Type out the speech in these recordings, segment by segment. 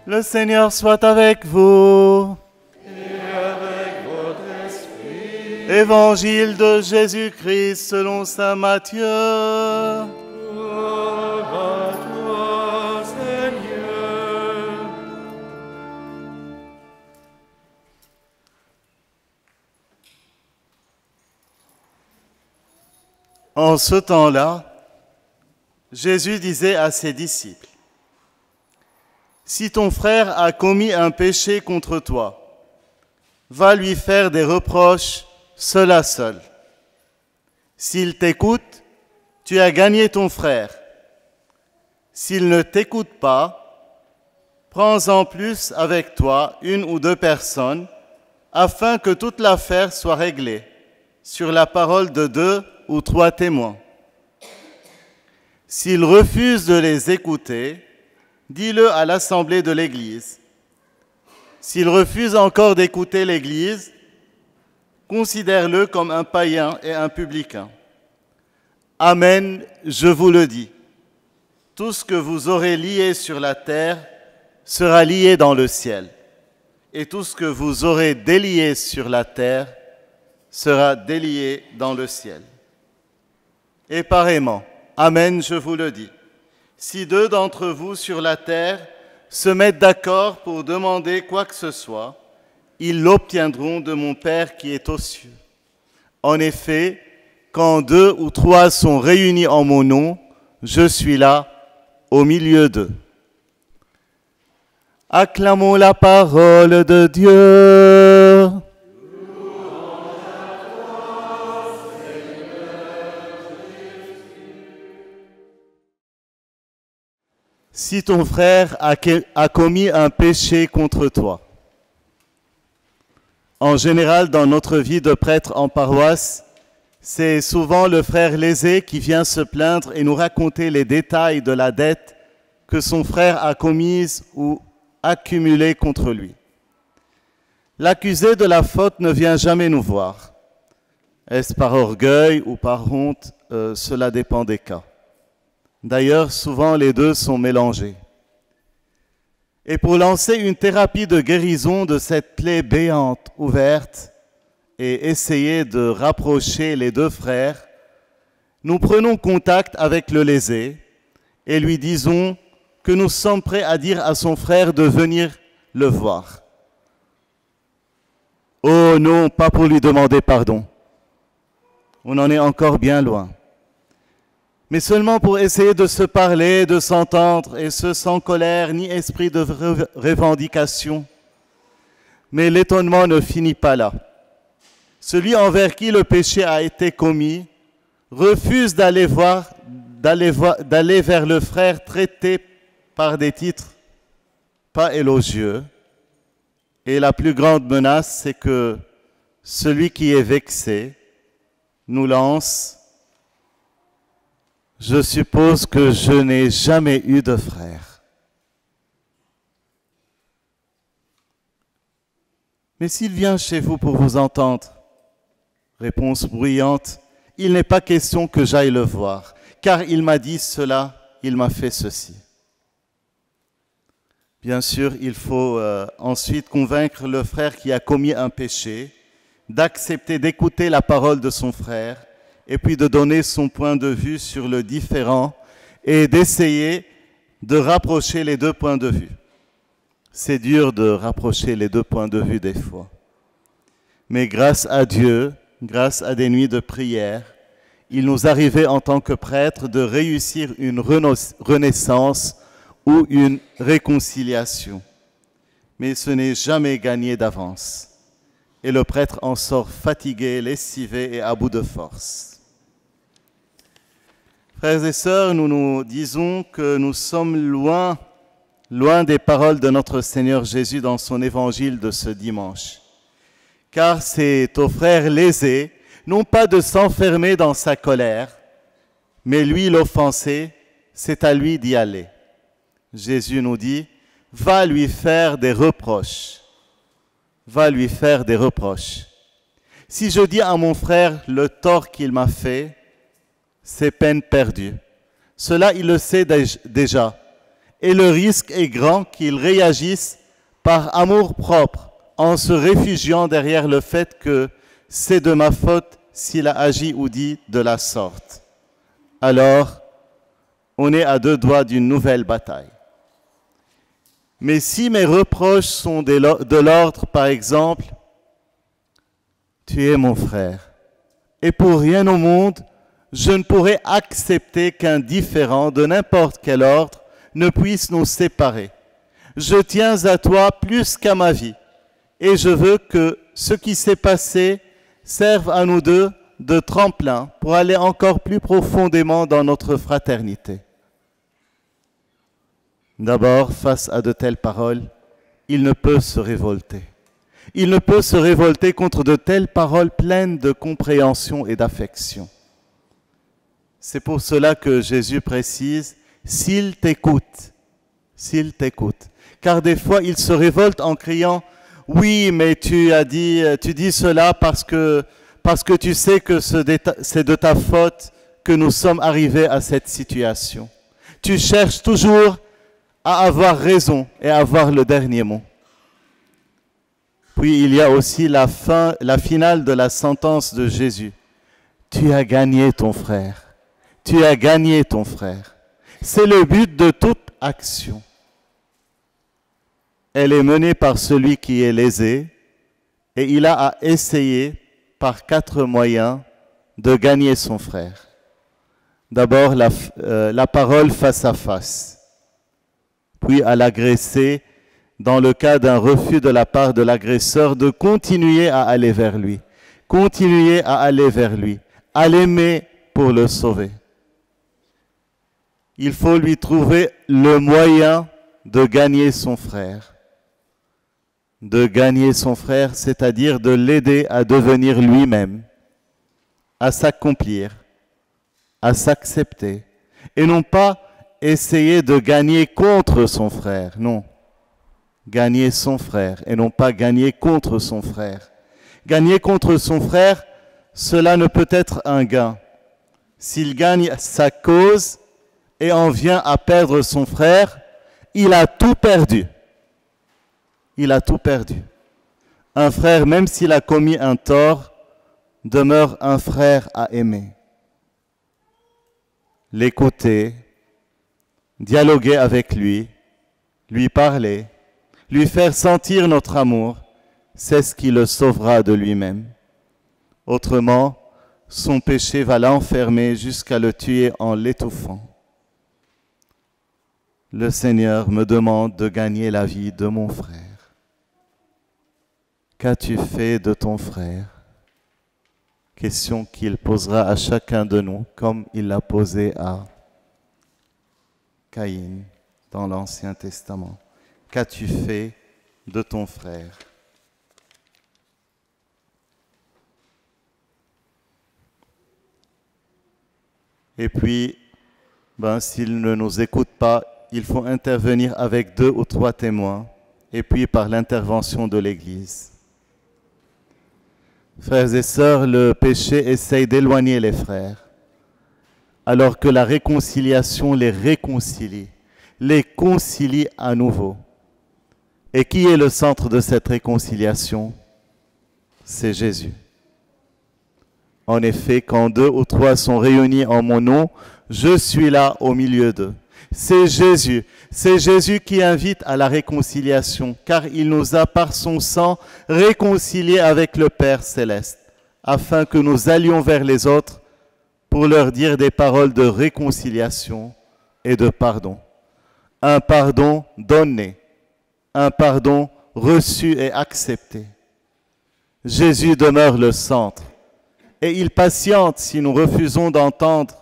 Le Seigneur soit avec vous. Et avec votre esprit. Évangile de Jésus-Christ selon saint Matthieu. Gloire à toi, Seigneur. En ce temps-là, Jésus disait à ses disciples, « Si ton frère a commis un péché contre toi, va lui faire des reproches seul à seul. S'il t'écoute, tu as gagné ton frère. S'il ne t'écoute pas, prends-en plus avec toi une ou deux personnes, afin que toute l'affaire soit réglée sur la parole de 2 ou 3 témoins. S'il refuse de les écouter, dis-le à l'assemblée de l'Église. S'il refuse encore d'écouter l'Église, considère-le comme un païen et un publicain. Amen, je vous le dis. Tout ce que vous aurez lié sur la terre sera lié dans le ciel, et tout ce que vous aurez délié sur la terre sera délié dans le ciel. Et pareillement, amen, je vous le dis. Si 2 d'entre vous sur la terre se mettent d'accord pour demander quoi que ce soit, ils l'obtiendront de mon Père qui est aux cieux. En effet, quand 2 ou 3 sont réunis en mon nom, je suis là, au milieu d'eux. Acclamons la parole de Dieu. Si ton frère a commis un péché contre toi, en général dans notre vie de prêtre en paroisse, c'est souvent le frère lésé qui vient se plaindre et nous raconter les détails de la dette que son frère a commise ou accumulée contre lui. L'accusé de la faute ne vient jamais nous voir. Est-ce par orgueil ou par honte? Cela dépend des cas. D'ailleurs, souvent les deux sont mélangés. Et pour lancer une thérapie de guérison de cette plaie béante ouverte et essayer de rapprocher les 2 frères, nous prenons contact avec le lésé et lui disons que nous sommes prêts à dire à son frère de venir le voir. Oh non, pas pour lui demander pardon. On en est encore bien loin. Mais seulement pour essayer de se parler, de s'entendre, et ce sans colère ni esprit de revendication. Mais l'étonnement ne finit pas là. Celui envers qui le péché a été commis refuse d'aller vers le frère traité par des titres pas élogieux. Et la plus grande menace, c'est que celui qui est vexé nous lance: je suppose que je n'ai jamais eu de frère. Mais s'il vient chez vous pour vous entendre, réponse bruyante, il n'est pas question que j'aille le voir, car il m'a dit cela, il m'a fait ceci. Bien sûr, il faut ensuite convaincre le frère qui a commis un péché d'accepter d'écouter la parole de son frère et puis de donner son point de vue sur le différend et d'essayer de rapprocher les 2 points de vue. C'est dur de rapprocher les 2 points de vue des fois. Mais grâce à Dieu, grâce à des nuits de prière, il nous arrivait en tant que prêtres de réussir une renaissance ou une réconciliation. Mais ce n'est jamais gagné d'avance. Et le prêtre en sort fatigué, lessivé et à bout de force. Frères et sœurs, nous nous disons que nous sommes loin des paroles de notre Seigneur Jésus dans son évangile de ce dimanche. Car c'est au frère lésé, non pas de s'enfermer dans sa colère, mais lui l'offensé, c'est à lui d'y aller. Jésus nous dit, va lui faire des reproches. Va lui faire des reproches. Si je dis à mon frère le tort qu'il m'a fait, c'est peine perdue. Cela, il le sait déjà. et le risque est grand qu'il réagisse par amour-propre en se réfugiant derrière le fait que c'est de ma faute s'il a agi ou dit de la sorte. Alors, on est à deux doigts d'une nouvelle bataille. Mais si mes reproches sont de l'ordre, par exemple, tu es mon frère, et pour rien au monde, je ne pourrais accepter qu'un différend de n'importe quel ordre ne puisse nous séparer. Je tiens à toi plus qu'à ma vie, et je veux que ce qui s'est passé serve à nous deux de tremplin pour aller encore plus profondément dans notre fraternité. D'abord, face à de telles paroles, il ne peut se révolter. Il ne peut se révolter contre de telles paroles pleines de compréhension et d'affection. C'est pour cela que Jésus précise, s'il t'écoute, car des fois il se révolte en criant, oui, mais tu dis cela parce que tu sais que c'est de ta faute que nous sommes arrivés à cette situation. Tu cherches toujours à avoir raison et à avoir le dernier mot. Puis il y a aussi la finale de la sentence de Jésus. Tu as gagné ton frère. Tu as gagné ton frère. C'est le but de toute action. Elle est menée par celui qui est lésé et il a à essayer par 4 moyens de gagner son frère. D'abord, la parole face à face. Puis à l'agressé, dans le cas d'un refus de la part de l'agresseur, de continuer à aller vers lui, à l'aimer pour le sauver. Il faut lui trouver le moyen de gagner son frère. De gagner son frère, c'est-à-dire de l'aider à devenir lui-même, à s'accomplir, à s'accepter, et non pas essayer de gagner contre son frère, non. Gagner son frère et non pas gagner contre son frère. Gagner contre son frère, cela ne peut être un gain. S'il gagne sa cause et en vient à perdre son frère, il a tout perdu. Il a tout perdu. Un frère, même s'il a commis un tort, demeure un frère à aimer. L'écouter, dialoguer avec lui parler, lui faire sentir notre amour, c'est ce qui le sauvera de lui-même. Autrement, son péché va l'enfermer jusqu'à le tuer en l'étouffant. Le Seigneur me demande de gagner la vie de mon frère. Qu'as-tu fait de ton frère? Question qu'il posera à chacun de nous, comme il l'a posée à Caïn dans l'Ancien Testament. Qu'as-tu fait de ton frère? Et puis, s'il ne nous écoute pas, il faut intervenir avec 2 ou 3 témoins, et puis par l'intervention de l'Église. Frères et sœurs, le péché essaye d'éloigner les frères, alors que la réconciliation les concilie à nouveau. Et qui est le centre de cette réconciliation? C'est Jésus. En effet, quand 2 ou 3 sont réunis en mon nom, je suis là au milieu d'eux. C'est Jésus qui invite à la réconciliation, car il nous a par son sang réconciliés avec le Père céleste, afin que nous allions vers les autres pour leur dire des paroles de réconciliation et de pardon. Un pardon donné, un pardon reçu et accepté. Jésus demeure le centre et il patiente si nous refusons d'entendre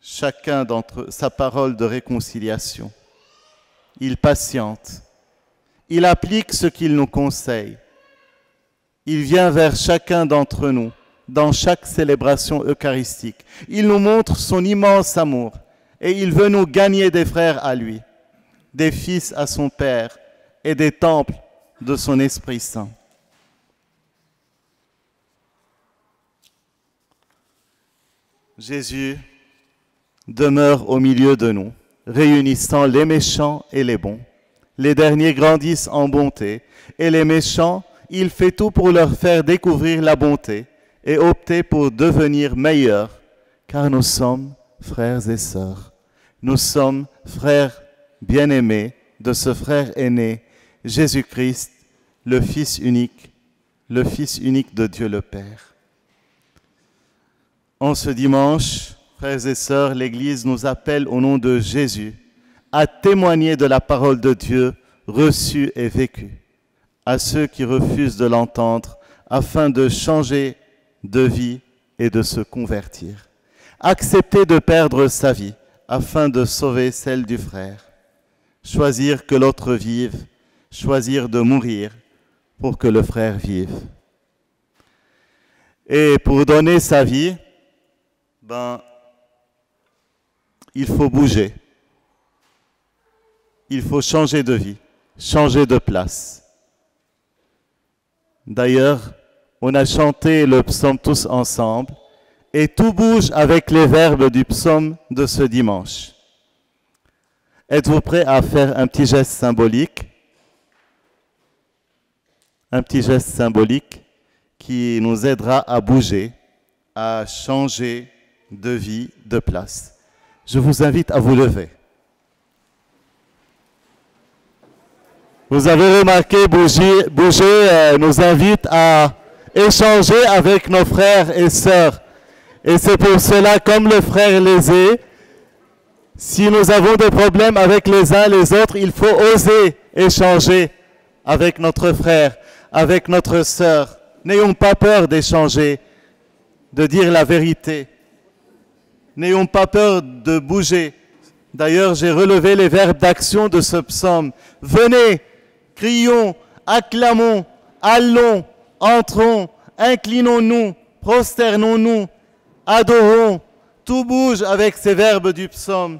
chacun d'entre eux sa parole de réconciliation. Il patiente, il applique ce qu'il nous conseille. Il vient vers chacun d'entre nous dans chaque célébration eucharistique. Il nous montre son immense amour et il veut nous gagner des frères à lui, des fils à son Père et des temples de son Esprit Saint. Jésus demeure au milieu de nous réunissant les méchants et les bons. Les derniers grandissent en bonté, et les méchants, il fait tout pour leur faire découvrir la bonté et opter pour devenir meilleurs, car nous sommes frères et sœurs. Nous sommes frères bien-aimés de ce frère aîné, Jésus-Christ, le Fils unique de Dieu le Père. En ce dimanche, frères et sœurs, l'Église nous appelle au nom de Jésus à témoigner de la parole de Dieu reçue et vécue à ceux qui refusent de l'entendre afin de changer de vie et de se convertir. Accepter de perdre sa vie afin de sauver celle du frère. Choisir que l'autre vive, choisir de mourir pour que le frère vive. Et pour donner sa vie, il faut bouger. Il faut changer de vie, changer de place. D'ailleurs, on a chanté le psaume tous ensemble et tout bouge avec les verbes du psaume de ce dimanche. Êtes-vous prêts à faire un petit geste symbolique? Un petit geste symbolique qui nous aidera à bouger, à changer de vie, de place. Je vous invite à vous lever. Vous avez remarqué, bouger nous invite à échanger avec nos frères et sœurs. Et c'est pour cela, comme le frère Lésé, si nous avons des problèmes avec les uns les autres, il faut oser échanger avec notre frère, avec notre sœur. N'ayons pas peur d'échanger, de dire la vérité. N'ayons pas peur de bouger. D'ailleurs, j'ai relevé les verbes d'action de ce psaume. Venez, crions, acclamons, allons, entrons, inclinons-nous, prosternons-nous, adorons. Tout bouge avec ces verbes du psaume.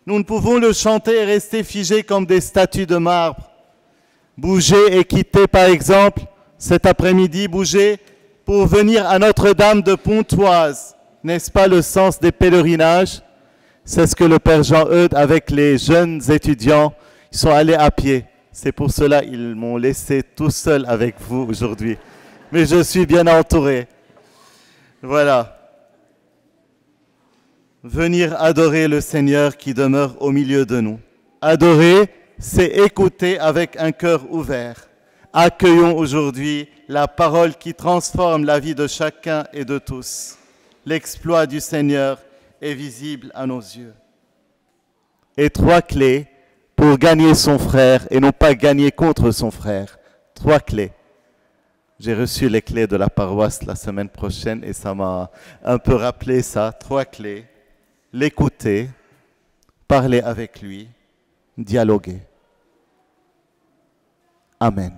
Nous ne pouvons le chanter et rester figés comme des statues de marbre. Bouger et quitter, par exemple, cet après-midi, bouger pour venir à Notre-Dame de Pontoise. N'est-ce pas le sens des pèlerinages? C'est ce que le Père Jean-Eudes, avec les jeunes étudiants, ils sont allés à pied. C'est pour cela qu'ils m'ont laissé tout seul avec vous aujourd'hui. Mais je suis bien entouré. Voilà. Venir adorer le Seigneur qui demeure au milieu de nous. Adorer, c'est écouter avec un cœur ouvert. Accueillons aujourd'hui la parole qui transforme la vie de chacun et de tous. L'exploit du Seigneur est visible à nos yeux. Et 3 clés pour gagner son frère et non pas gagner contre son frère. 3 clés. J'ai reçu les clés de la paroisse la semaine prochaine et ça m'a un peu rappelé ça. 3 clés. L'écouter, parler avec lui, dialoguer. Amen.